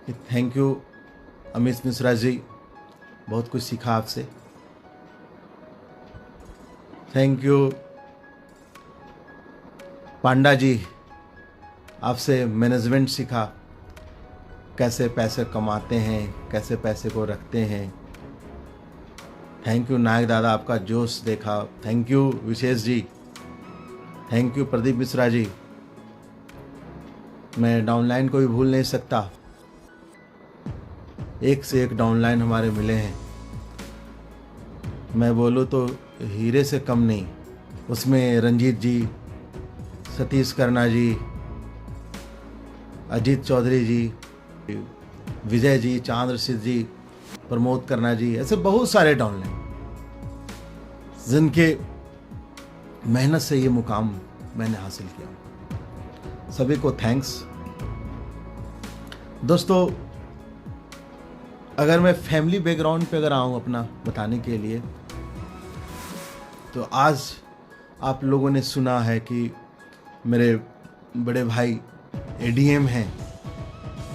कि thank you Amit Mishra ji, बहुत कुछ सीखा आपसे। थैंक यू पांडा जी, आपसे मैनेजमेंट सीखा, कैसे पैसे कमाते हैं, कैसे पैसे को रखते हैं। थैंक यू नायक दादा, आपका जोश देखा। Thank you Vishesh ji, thank you Pradeep Mishra ji. मैं डाउनलाइन को भी भूल नहीं सकता, एक से एक डाउनलाइन हमारे मिले हैं। मैं बोलूँ तो हीरे से कम नहीं। उसमें रंजीत जी, सतीश करना जी, अजीत चौधरी जी, विजय जी, चांद्र सिद्ध जी, प्रमोद करना जी, ऐसे बहुत सारे डाउनलाइन जिनके मेहनत से ये मुकाम मैंने हासिल किया। सभी को थैंक्स। दोस्तों, अगर मैं फैमिली बैकग्राउंड पे अगर आऊँ अपना बताने के लिए, तो आज आप लोगों ने सुना है कि मेरे बड़े भाई एडीएम हैं।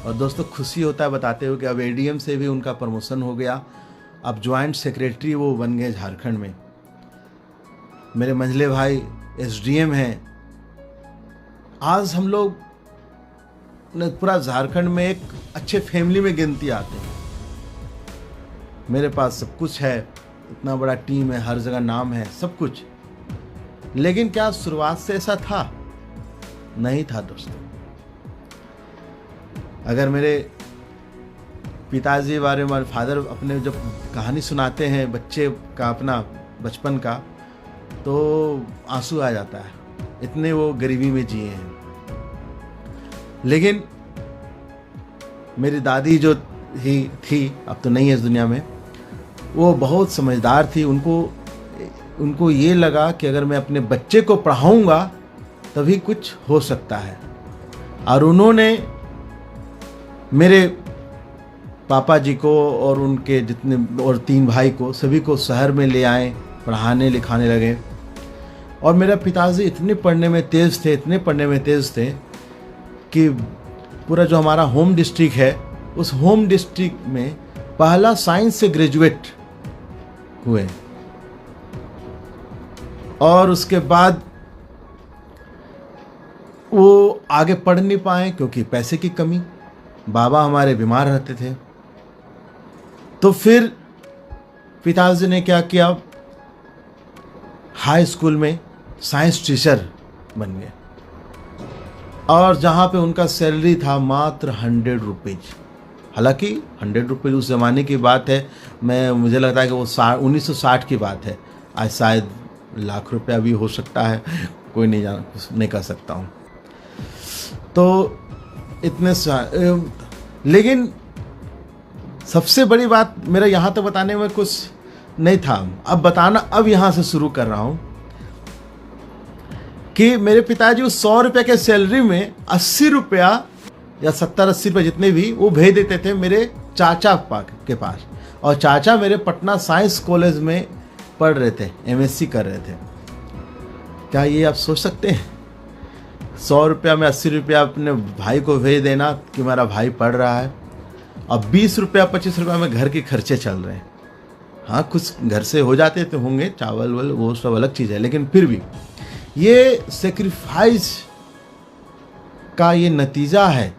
और दोस्तों, खुशी होता है बताते हुए कि अब एडीएम से भी उनका प्रमोशन हो गया, अब जॉइंट सेक्रेटरी वो बन गए झारखंड में। मेरे मंझले भाई एसडीएम हैं। आज हम लोग पूरा झारखंड में एक अच्छे फैमिली में गिनती आते हैं। मेरे पास सब कुछ है, इतना बड़ा टीम है, हर जगह नाम है, सब कुछ। लेकिन क्या शुरुआत से ऐसा था? नहीं था दोस्तों। अगर मेरे पिताजी के बारे में, फादर अपने जब कहानी सुनाते हैं बच्चे का, अपना बचपन का, तो आंसू आ जाता है, इतने वो गरीबी में जिए हैं। लेकिन मेरी दादी जो ही थी, अब तो नहीं है इस दुनिया में, वो बहुत समझदार थी। उनको ये लगा कि अगर मैं अपने बच्चे को पढ़ाऊंगा तभी कुछ हो सकता है। और उन्होंने मेरे पापा जी को और उनके जितने और 3 भाई को, सभी को शहर में ले आए, पढ़ाने लिखाने लगे। और मेरा पिताजी इतने पढ़ने में तेज़ थे, इतने पढ़ने में तेज़ थे कि पूरा जो हमारा होम डिस्ट्रिक्ट है, उस होम डिस्ट्रिक्ट में पहला साइंस से ग्रेजुएट हुए। और उसके बाद वो आगे पढ़ नहीं पाए क्योंकि पैसे की कमी, बाबा हमारे बीमार रहते थे। तो फिर पिताजी ने क्या किया, हाई स्कूल में साइंस टीचर बन गए। और जहाँ पे उनका सैलरी था मात्र 100 रुपीज़। हालांकि 100 रुपीज़ उस ज़माने की बात है, मुझे लगता है कि वो 1960 की बात है। आज शायद लाख रुपया भी हो सकता है, कोई नहीं कह सकता हूँ। तो इतने लेकिन सबसे बड़ी बात मेरा यहाँ तक बताने में कुछ नहीं था। अब बताना, अब यहाँ से शुरू कर रहा हूँ कि मेरे पिताजी उस 100 रुपये के सैलरी में 80 रुपया या 70-80 रुपये जितने भी, वो भेज देते थे मेरे चाचा के पास। और चाचा मेरे पटना साइंस कॉलेज में पढ़ रहे थे, एमएससी कर रहे थे। क्या ये आप सोच सकते हैं? 100 रुपया में 80 रुपया अपने भाई को भेज देना कि मेरा भाई पढ़ रहा है। अब 20 रुपया 25 रुपया में घर के खर्चे चल रहे हैं। हाँ, कुछ घर से हो जाते तो होंगे, चावल वाल वो सब अलग चीज़ है, लेकिन फिर भी ये सेक्रीफाइस का ये नतीजा है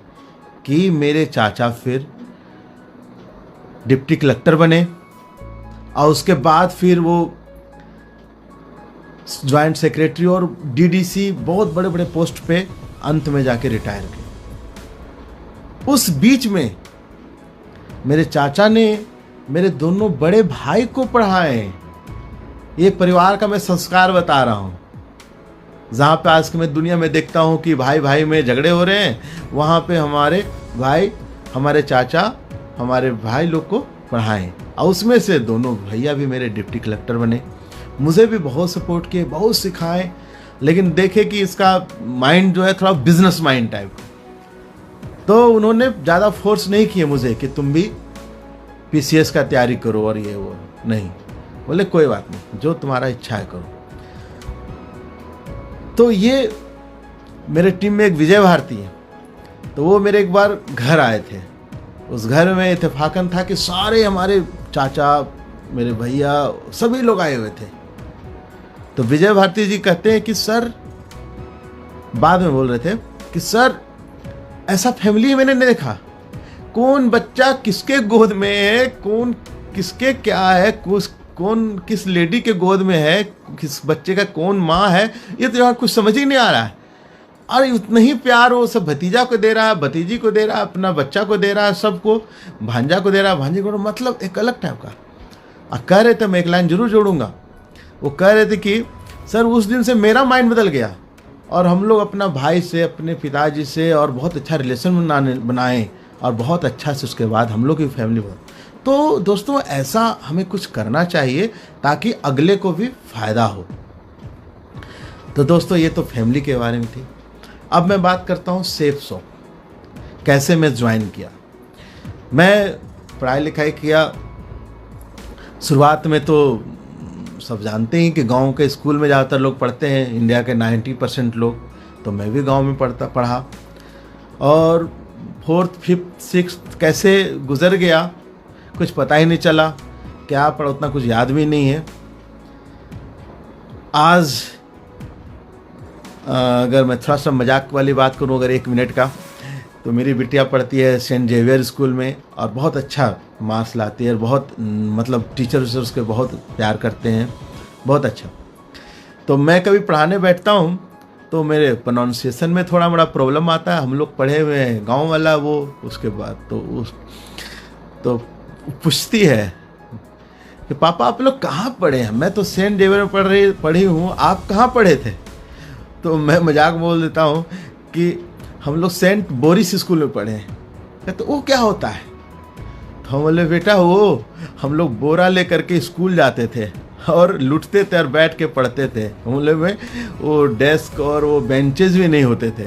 कि मेरे चाचा फिर डिप्टी कलेक्टर बने। और उसके बाद फिर वो ज्वाइंट सेक्रेटरी और डीडीसी, बहुत बड़े बड़े पोस्ट पे अंत में जाके रिटायर किए। उस बीच में मेरे चाचा ने मेरे दोनों बड़े भाई को पढ़ाए। ये परिवार का मैं संस्कार बता रहा हूँ। जहाँ पे आज के मैं दुनिया में देखता हूँ कि भाई भाई में झगड़े हो रहे हैं, वहाँ पे हमारे भाई, हमारे चाचा, हमारे भाई लोग को पढ़ाएं। और उसमें से दोनों भैया भी मेरे डिप्टी कलेक्टर बने। मुझे भी बहुत सपोर्ट किए, बहुत सिखाए। लेकिन देखे कि इसका माइंड जो है थोड़ा बिजनेस माइंड टाइप का, तो उन्होंने ज़्यादा फोर्स नहीं किए मुझे कि तुम भी पीसीएस का तैयारी करो और ये वो। नहीं, बोले कोई बात नहीं, जो तुम्हारा इच्छा है करो। तो ये मेरे टीम में एक विजय भारती है, तो वो मेरे एक बार घर आए थे उस घर में इत्तेफाकन था कि सारे हमारे चाचा, मेरे भैया, सभी लोग आए हुए थे। तो विजय भारती जी कहते हैं कि सर, बाद में बोल रहे थे कि सर ऐसा फैमिली मैंने नहीं देखा, कौन बच्चा किसके गोद में है, कौन किसके क्या है, कौन किस लेडी के गोद में है, किस बच्चे का कौन माँ है, ये तो यहाँ कुछ समझ ही नहीं आ रहा है। और उतना ही प्यार वो सब भतीजा को दे रहा है, भतीजी को दे रहा है, अपना बच्चा को दे रहा है, सबको, भांजा को दे रहा है, भांजी को, मतलब एक अलग टाइप का। कह रहे थे, मैं एक लाइन जरूर जोड़ूंगा, वो कह रहे थे कि सर उस दिन से मेरा माइंड बदल गया और हम लोग अपना भाई से, अपने पिताजी से और बहुत अच्छा रिलेशन बनाए और बहुत अच्छा से उसके बाद हम लोग की फैमिली बढ़। तो दोस्तों ऐसा हमें कुछ करना चाहिए ताकि अगले को भी फायदा हो। तो दोस्तों ये तो फैमिली के बारे में थी। अब मैं बात करता हूँ सेफ शॉप, कैसे मैं ज्वाइन किया। मैं पढ़ाई लिखाई किया, शुरुआत में तो सब जानते हैं कि गांव के स्कूल में ज़्यादातर लोग पढ़ते हैं, इंडिया के 90% लोग, तो मैं भी गांव में पढ़ा। और 4th 5th 6th कैसे गुजर गया कुछ पता ही नहीं चला, क्या पढ़ा उतना कुछ याद भी नहीं है। आज अगर मैं थोड़ा सा मजाक वाली बात करूं, अगर 1 मिनट का, तो मेरी बिटिया पढ़ती है सेंट जेवियर स्कूल में और बहुत अच्छा मार्क्स लाती है, बहुत मतलब टीचर्स उसके बहुत प्यार करते हैं, बहुत अच्छा। तो मैं कभी पढ़ाने बैठता हूँ तो मेरे प्रोनाउंसिएशन में थोड़ा बड़ा प्रॉब्लम आता है। हम लोग पढ़े हुए हैं, गांव वाला वो, उसके बाद तो पूछती है कि पापा आप लोग कहाँ पढ़े हैं? मैं तो सेंट जेवियर में पढ़ी हूँ, आप कहाँ पढ़े थे? तो मैं मजाक बोल देता हूँ कि हम लोग सेंट बोरिस स्कूल में पढ़े हैं। तो वो क्या होता है? तो हम बोले बेटा वो हम लोग बोरा लेकर के स्कूल जाते थे और लुटते थे और बैठ के पढ़ते थे। हम लोग में वो डेस्क और वो बेंचेस भी नहीं होते थे।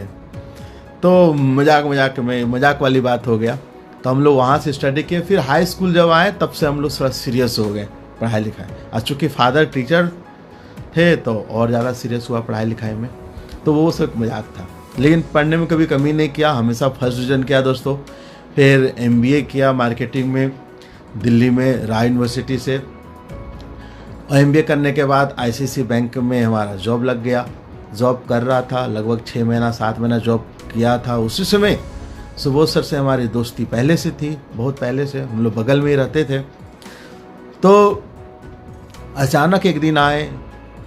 तो मजाक वाली बात हो गया। तो हम लोग वहाँ से स्टडी किए। फिर हाई स्कूल जब आए तब से हम लोग थोड़ा सीरियस हो गए पढ़ाई लिखाई। आज चूँकि फादर टीचर थे तो और ज़्यादा सीरियस हुआ पढ़ाई लिखाई में। तो वो सब मजाक था, लेकिन पढ़ने में कभी कमी नहीं किया, हमेशा फर्स्ट डिवीज़न किया दोस्तों। फिर MBA किया मार्केटिंग में दिल्ली में राय यूनिवर्सिटी से। और MBA करने के बाद ICICI बैंक में हमारा जॉब लग गया। जॉब कर रहा था, लगभग 6 महीना 7 महीना जॉब किया था। उसी समय सुबोध सर से हमारी दोस्ती पहले से थी, बहुत पहले से, हम लोग बगल में ही रहते थे। तो अचानक एक दिन आए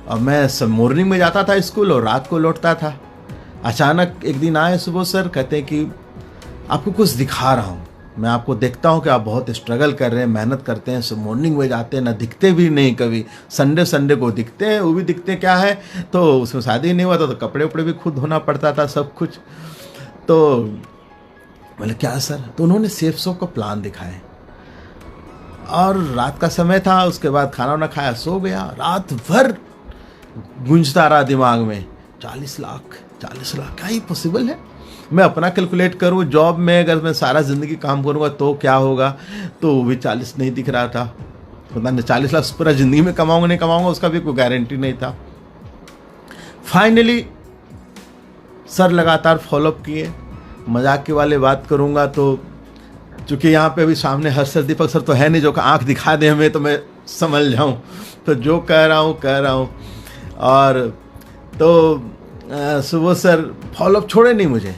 और मैं सब मॉर्निंग में जाता था स्कूल और रात को लौटता था। अचानक एक दिन आए सुबोध सर, कहते हैं कि आपको कुछ दिखा रहा हूँ, मैं आपको देखता हूँ कि आप बहुत स्ट्रगल कर रहे हैं, मेहनत करते हैं, सब मॉर्निंग में जाते हैं, ना दिखते भी नहीं कभी, संडे को दिखते हैं, वो भी दिखते क्या है, तो उसमें शादी नहीं हुआ था तो कपड़े उपड़े भी खुद धोना पड़ता था सब कुछ। तो बोले क्या सर? तो उन्होंने सेफ शॉप का प्लान दिखाया और रात का समय था। उसके बाद खाना वाना खाया, सो गया। रात भर गूंजता रहा दिमाग में 40 लाख क्या ही पॉसिबल है? मैं अपना कैलकुलेट करूँ, जॉब में अगर मैं सारा ज़िंदगी काम करूँगा तो क्या होगा, तो वो भी 40 नहीं दिख रहा था। पता नहीं 40 लाख पूरा ज़िंदगी में कमाऊँगा नहीं कमाऊँगा उसका भी कोई गारंटी नहीं था। फाइनली सर लगातार फॉलोअप किए। मजाक की वाली बात करूँगा तो चूँकि यहाँ पे अभी सामने हर्षद दीपक सर तो है नहीं जो आँख दिखा दे हमें तो मैं समझ जाऊँ, तो जो कह रहा हूँ। और तो सुबोध सर फॉलोअप छोड़े नहीं मुझे।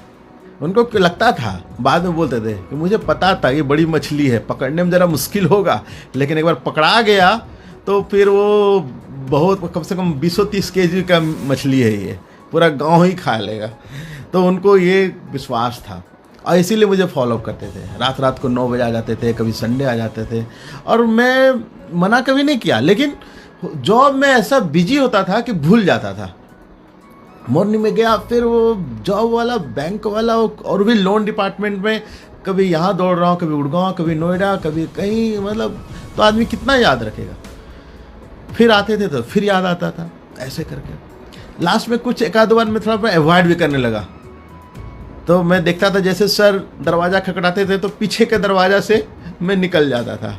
उनको लगता था, बाद में बोलते थे कि मुझे पता था ये बड़ी मछली है, पकड़ने में ज़रा मुश्किल होगा, लेकिन एक बार पकड़ा गया तो फिर वो बहुत कम से कम 20-30 kg का मछली है, ये पूरा गांव ही खा लेगा। तो उनको ये विश्वास था और इसीलिए मुझे फॉलोअप करते थे। रात को 9 बजे आ जाते थे, कभी संडे आ जाते थे और मैं मना कभी नहीं किया। लेकिन जॉब में ऐसा बिजी होता था कि भूल जाता था। मॉर्निंग में गया, फिर वो जॉब वाला, बैंक वाला और भी लोन डिपार्टमेंट में, कभी यहाँ दौड़ रहा हूँ, कभी गुड़गांव, कभी नोएडा, कभी कहीं, मतलब तो आदमी कितना याद रखेगा। फिर आते थे तो फिर याद आता था, ऐसे करके लास्ट में कुछ एक आध बार मैं थोड़ा अवॉइड भी करने लगा। तो मैं देखता था जैसे सर दरवाज़ा खटखटाते थे तो पीछे के दरवाज़ा से मैं निकल जाता था,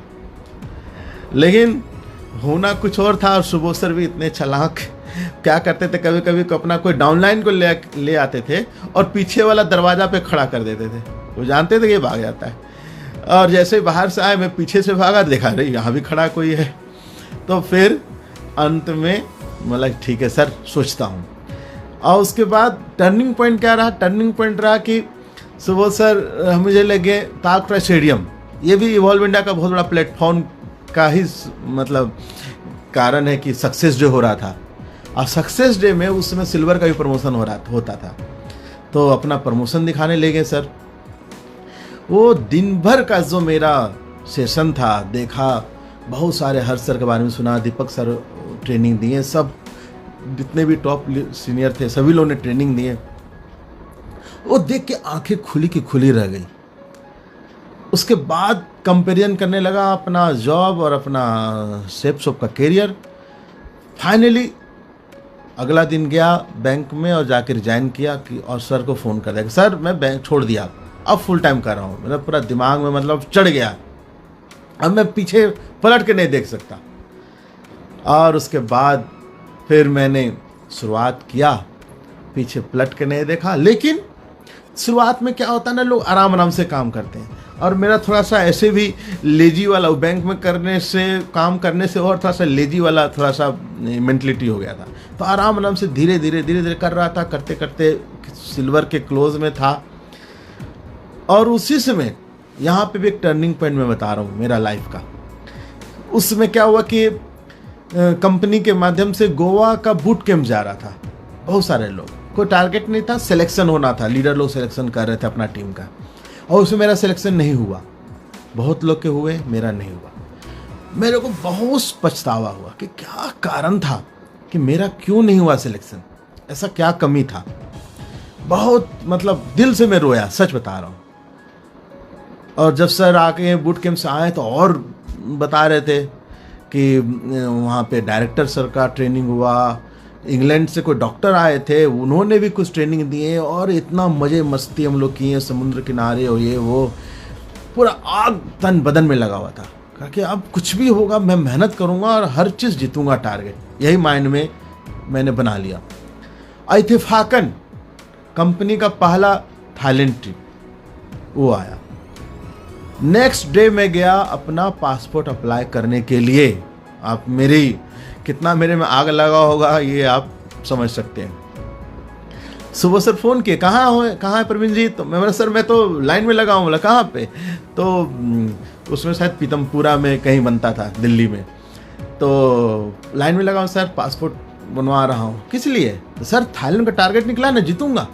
लेकिन होना कुछ और था। और सुबोध सर भी इतने चालाक, क्या करते थे, कभी कभी अपना कोई डाउनलाइन को ले आते थे और पीछे वाला दरवाज़ा पे खड़ा कर देते थे। वो जानते थे कि ये भाग जाता है और जैसे बाहर से आए मैं पीछे से भागा, देखा अरे यहाँ भी खड़ा कोई है। तो फिर अंत में मतलब ठीक है सर, सोचता हूँ। और उसके बाद टर्निंग पॉइंट क्या रहा? टर्निंग पॉइंट रहा कि सुबह सर मुझे लगे तालकटोरा स्टेडियम, ये भी इवॉल्व इंडिया का बहुत बड़ा प्लेटफॉर्म का ही मतलब कारण है कि सक्सेस डे हो रहा था। और सक्सेस डे में उस समय सिल्वर का भी प्रमोशन होता था। तो अपना प्रमोशन दिखाने ले गए सर। वो दिन भर का जो मेरा सेशन था, देखा, बहुत सारे हर्ष सर के बारे में सुना, दीपक सर ट्रेनिंग दिए, सब जितने भी टॉप सीनियर थे सभी लोगों ने ट्रेनिंग दिए। वो देख के आंखें खुली की खुली रह गई। उसके बाद कंपेरिजन करने लगा अपना जॉब और अपना शेफ शॉप का करियर। फाइनली अगला दिन गया बैंक में और जाकर रिजाइन किया कि और सर को फ़ोन कर दिया कि सर मैं बैंक छोड़ दिया, अब फुल टाइम कर रहा हूँ। मेरा पूरा दिमाग में मतलब चढ़ गया, अब मैं पीछे पलट के नहीं देख सकता। और उसके बाद फिर मैंने शुरुआत किया, पीछे पलट के नहीं देखा। लेकिन शुरुआत में क्या होता है ना, लोग आराम आराम से काम करते हैं, और मेरा थोड़ा सा ऐसे भी लेजी वाला, बैंक में करने से, काम करने से और थोड़ा सा लेजी वाला थोड़ा सा मेंटलिटी हो गया था। तो आराम आराम से धीरे धीरे कर रहा था, करते करते सिल्वर के क्लोज में था। और उसी समय यहाँ पे भी एक टर्निंग पॉइंट मैं बता रहा हूँ मेरा लाइफ का। उसमें क्या हुआ कि कंपनी के माध्यम से गोवा का बूट कैंप जा रहा था, बहुत सारे लोग, कोई टारगेट नहीं था, सिलेक्शन होना था, लीडर लोग सिलेक्शन कर रहे थे अपना टीम का। और उसमें मेरा सिलेक्शन नहीं हुआ, बहुत लोग के हुए, मेरा नहीं हुआ। मेरे को बहुत पछतावा हुआ कि क्या कारण था कि मेरा क्यों नहीं हुआ सिलेक्शन, ऐसा क्या कमी था। बहुत मतलब दिल से मैं रोया, सच बता रहा हूँ। और जब सर आके बूट कैंप से आए तो और बता रहे थे कि वहाँ पे डायरेक्टर सर का ट्रेनिंग हुआ, इंग्लैंड से कोई डॉक्टर आए थे, उन्होंने भी कुछ ट्रेनिंग दिए, और इतना मज़े मस्ती हम लोग किए समुद्र किनारे, और ये वो पूरा आग तन बदन में लगा हुआ था। कहा कि अब कुछ भी होगा मैं मेहनत करूँगा और हर चीज़ जीतूँगा, टारगेट यही माइंड में मैंने बना लिया। इत्तेफाकन कंपनी का पहला थाईलैंड ट्रिप वो आया। नेक्स्ट डे मैं गया अपना पासपोर्ट अप्लाई करने के लिए। आप मेरी कितना मेरे में आग लगा होगा ये आप समझ सकते हैं। सुबह सर फ़ोन किए, कहाँ है प्रवीण जी? तो मैं बोला सर मैं तो लाइन में लगा हूँ। बोला कहाँ पे? तो उसमें शायद पीतमपुरा में कहीं बनता था, दिल्ली में। तो लाइन में लगा हूँ सर, पासपोर्ट बनवा रहा हूँ। किस लिए? तो सर थाईलैंड का टारगेट निकला ना, जीतूंगा।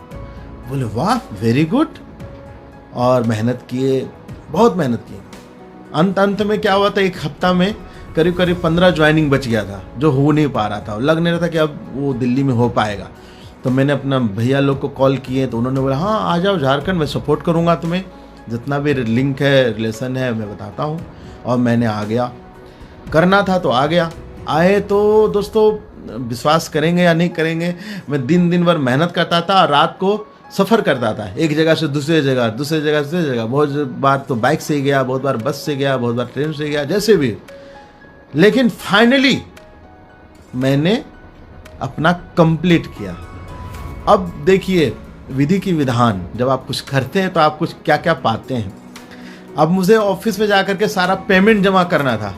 बोले वाह वेरी गुड। और मेहनत किए, बहुत मेहनत की। अंत में क्या हुआ था, एक हफ्ता में करीब 15 ज्वाइनिंग बच गया था, जो हो नहीं पा रहा था, लग नहीं रहा था कि अब वो दिल्ली में हो पाएगा। तो मैंने अपना भैया लोग को कॉल किए, तो उन्होंने बोला हाँ आ जाओ झारखंड, मैं सपोर्ट करूँगा तुम्हें, जितना भी लिंक है, रिलेशन है, मैं बताता हूँ। और मैंने आ गया, करना था तो आ गया। आए तो दोस्तों विश्वास करेंगे या नहीं करेंगे, मैं दिन भर मेहनत करता था और रात को सफ़र करता था, एक जगह से दूसरे जगह, दूसरे जगह से दूसरी जगह। बहुत बार तो बाइक से गया, बहुत बार बस से गया, बहुत बार ट्रेन से गया, जैसे भी। लेकिन फाइनली मैंने अपना कंप्लीट किया। अब देखिए विधि की विधान, जब आप कुछ करते हैं तो आप कुछ क्या क्या पाते हैं। अब मुझे ऑफिस में जाकर के सारा पेमेंट जमा करना था,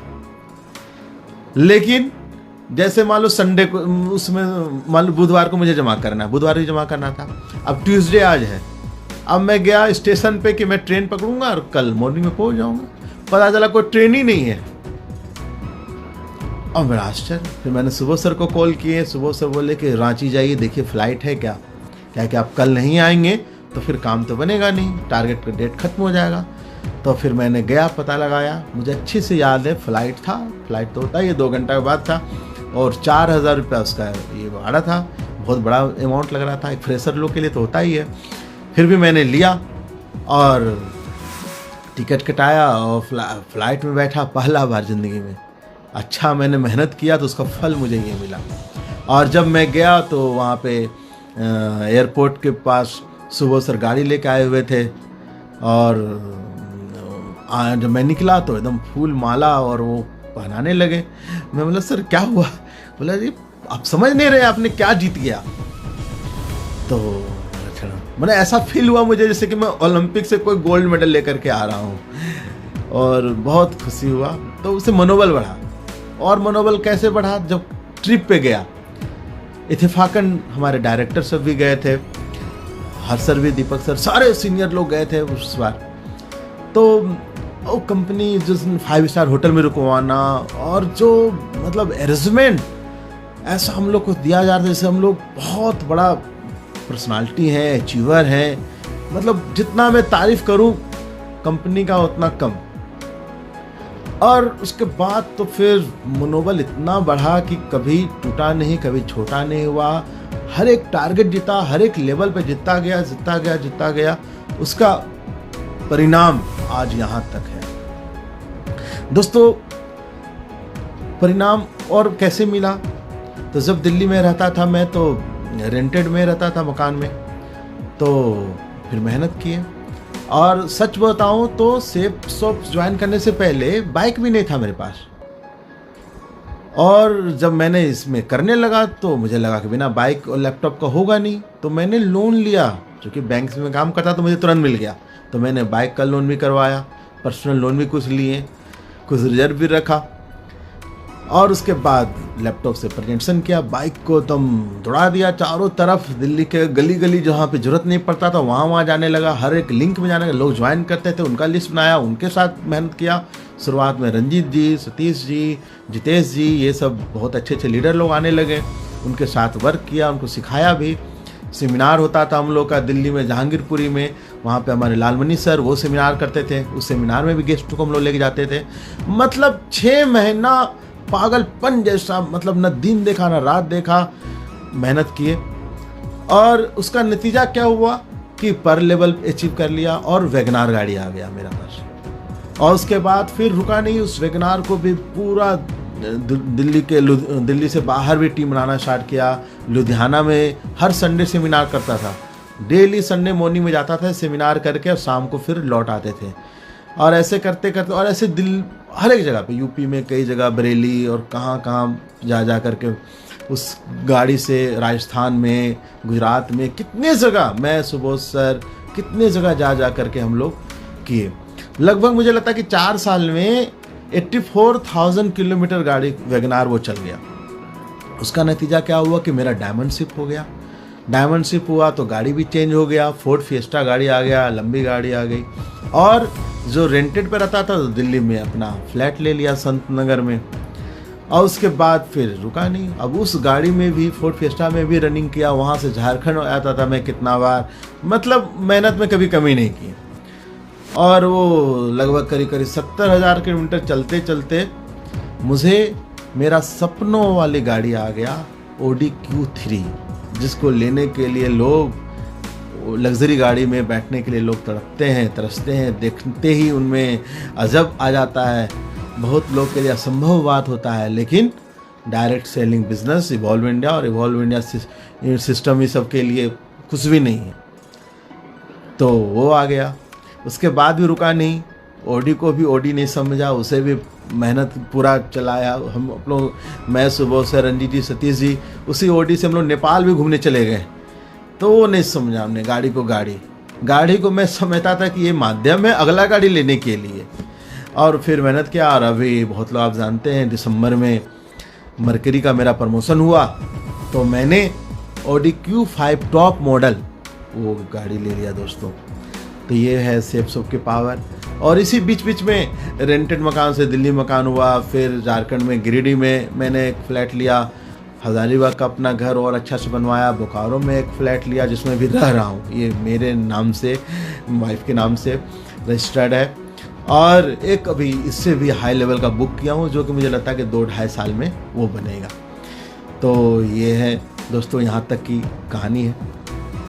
लेकिन जैसे मान लो संडे को, उसमें मान लो बुधवार को मुझे जमा करना है, बुधवार ही जमा करना था। अब ट्यूसडे आज है, अब मैं गया स्टेशन पे कि मैं ट्रेन पकड़ूंगा और कल मॉर्निंग में पहुंच जाऊंगा। पता चला कोई ट्रेन ही नहीं है। और मेरा आश्चर्य, फिर मैंने सुबह सर को कॉल किए। सुबह सर बोले कि रांची जाइए, देखिए फ्लाइट है क्या कि आप कल नहीं आएंगे तो फिर काम तो बनेगा नहीं, टारगेट का डेट खत्म हो जाएगा। तो फिर मैंने गया, पता लगाया, मुझे अच्छे से याद है फ्लाइट था, फ्लाइट तो होता ही 2 घंटा के बाद था, और 4000 रुपया उसका ये भाड़ा था। बहुत बड़ा अमाउंट लग रहा था, एक फ्रेशर लोग के लिए तो होता ही है। फिर भी मैंने लिया और टिकट कटाया और फ्लाइट में बैठा, पहला बार ज़िंदगी में। अच्छा मैंने मेहनत किया तो उसका फल मुझे ये मिला। और जब मैं गया तो वहाँ पे एयरपोर्ट के पास सुबह सर गाड़ी लेके आए हुए थे, और जब मैं निकला तो एकदम फूल माला और वो पहनाने लगे। मैं बोला सर क्या हुआ? बोला जी आप समझ नहीं रहे आपने क्या जीत गया। तो मैंने ऐसा फील हुआ मुझे जैसे कि मैं ओलंपिक से कोई गोल्ड मेडल लेकर के आ रहा हूँ। और बहुत खुशी हुआ। तो उससे मनोबल बढ़ा, और मनोबल कैसे बढ़ा, जब ट्रिप पे गया, इत्तेफाकन हमारे डायरेक्टर सब भी गए थे, हर सर भी, दीपक सर, सारे सीनियर लोग गए थे उस बार। तो वो कंपनी जिस 5 स्टार होटल में रुकवाना, और जो मतलब अरेंजमेंट ऐसा हम लोग को दिया जा रहा है जैसे हम लोग बहुत बड़ा पर्सनालिटी है, अचीवर है। मतलब जितना मैं तारीफ करूं कंपनी का उतना कम। और उसके बाद तो फिर मनोबल इतना बढ़ा कि कभी टूटा नहीं, कभी छोटा नहीं हुआ। हर एक टारगेट जीता, हर एक लेवल पे जीतता गया। उसका परिणाम आज यहाँ तक है। दोस्तों, परिणाम और कैसे मिला, तो जब दिल्ली में रहता था मैं, तो रेंटेड में रहता था मकान में, तो फिर मेहनत किए। और सच बताऊं तो सेफ शॉप ज्वाइन करने से पहले बाइक भी नहीं था मेरे पास। और जब मैंने इसमें करने लगा तो मुझे लगा कि बिना बाइक और लैपटॉप का होगा नहीं, तो मैंने लोन लिया। क्योंकि बैंक में काम करता तो मुझे तुरंत मिल गया, तो मैंने बाइक का लोन भी करवाया, पर्सनल लोन भी कुछ लिए, कुछ रिजर्व भी रखा। और उसके बाद लैपटॉप से प्रेजेंटेशन किया, बाइक को तुम दौड़ा दिया चारों तरफ, दिल्ली के गली गली जहाँ पे जरूरत नहीं पड़ता था वहाँ जाने लगा, हर एक लिंक में जाने लगा। लोग ज्वाइन करते थे, उनका लिस्ट बनाया, उनके साथ मेहनत किया। शुरुआत में रंजीत जी, सतीश जी, जितेश जी, ये सब बहुत अच्छे अच्छे लीडर लोग आने लगे, उनके साथ वर्क किया, उनको सिखाया भी। सेमिनार होता था हम लोग का दिल्ली में, जहांगीरपुरी में, वहाँ पे हमारे लालमणि सर वो सेमिनार करते थे, उस सेमिनार में भी गेस्ट को हम लोग लेके जाते थे। मतलब 6 महीना पागलपन जैसा, मतलब न दिन देखा न रात देखा, मेहनत किए। और उसका नतीजा क्या हुआ कि पर लेवल अचीव कर लिया, और वैगनार गाड़ी आ गया मेरा पास। और उसके बाद फिर रुका नहीं, उस वैगनार को भी पूरा दिल्ली से बाहर भी टीम बनाना स्टार्ट किया। लुधियाना में हर संडे सेमिनार करता था, डेली संडे मॉर्निंग में जाता था सेमिनार करके, और शाम को फिर लौट आते थे। और ऐसे करते करते, और ऐसे हर एक जगह पे, यूपी में कई जगह, बरेली और कहाँ जा करके उस गाड़ी से, राजस्थान में, गुजरात में, कितने जगह, मैं, सुबोध सर, कितने जगह जा करके हम लोग किए। लगभग मुझे लगता है कि 4 साल में 84,000 किलोमीटर गाड़ी वैगनार वो चल गया। उसका नतीजा क्या हुआ कि मेरा डायमंडशिप हो गया। डायमंडशिप हुआ तो गाड़ी भी चेंज हो गया, फोर्ड फिएस्टा गाड़ी आ गया, लंबी गाड़ी आ गई। और जो रेंटेड पे रहता था तो दिल्ली में अपना फ्लैट ले लिया संत नगर में। और उसके बाद फिर रुका नहीं, अब उस गाड़ी में भी, फोर्ड फिएस्टा में भी रनिंग किया। वहाँ से झारखंड आता था मैं कितना बार, मतलब मेहनत में कभी कमी नहीं की। और वो लगभग करीब 70,000 किलोमीटर चलते चलते मुझे मेरा सपनों वाली गाड़ी आ गया, Audi Q3, जिसको लेने के लिए लोग, लग्जरी गाड़ी में बैठने के लिए लोग तड़पते हैं, तरसते हैं, देखते ही उनमें अजब आ जाता है। बहुत लोग के लिए असंभव बात होता है, लेकिन direct selling business, evolve India और इवॉल्व इंडिया सिस्टम ही सबके लिए कुछ भी नहीं है। तो वो आ गया। उसके बाद भी रुका नहीं, ओडी को भी ओडी नहीं समझा, उसे भी मेहनत पूरा चलाया। हम लोग, मैं, सुबोध सर, रंजीत जी, सतीश जी, उसी ओडी से हम लोग नेपाल भी घूमने चले गए। तो वो नहीं समझा हमने गाड़ी को मैं समझता था कि ये माध्यम है अगला गाड़ी लेने के लिए। और फिर मेहनत किया, और अभी बहुत लोग आप जानते हैं, दिसंबर में मर्करी का मेरा प्रमोशन हुआ, तो मैंने Audi Q5 टॉप मॉडल वो गाड़ी ले लिया दोस्तों। तो ये है सेफ शॉप की पावर। और इसी बीच में रेंटेड मकान से दिल्ली मकान हुआ, फिर झारखंड में गिरिडीह में मैंने एक फ्लैट लिया, हजारीबाग का अपना घर और अच्छा से बनवाया, बोकारो में एक फ्लैट लिया जिसमें भी रह रहा हूँ, ये मेरे नाम से, वाइफ के नाम से रजिस्टर्ड है। और एक अभी इससे भी हाई लेवल का बुक किया हूँ, जो कि मुझे लगता है कि 2-2.5 साल में वो बनेगा। तो ये है दोस्तों, यहाँ तक की कहानी है।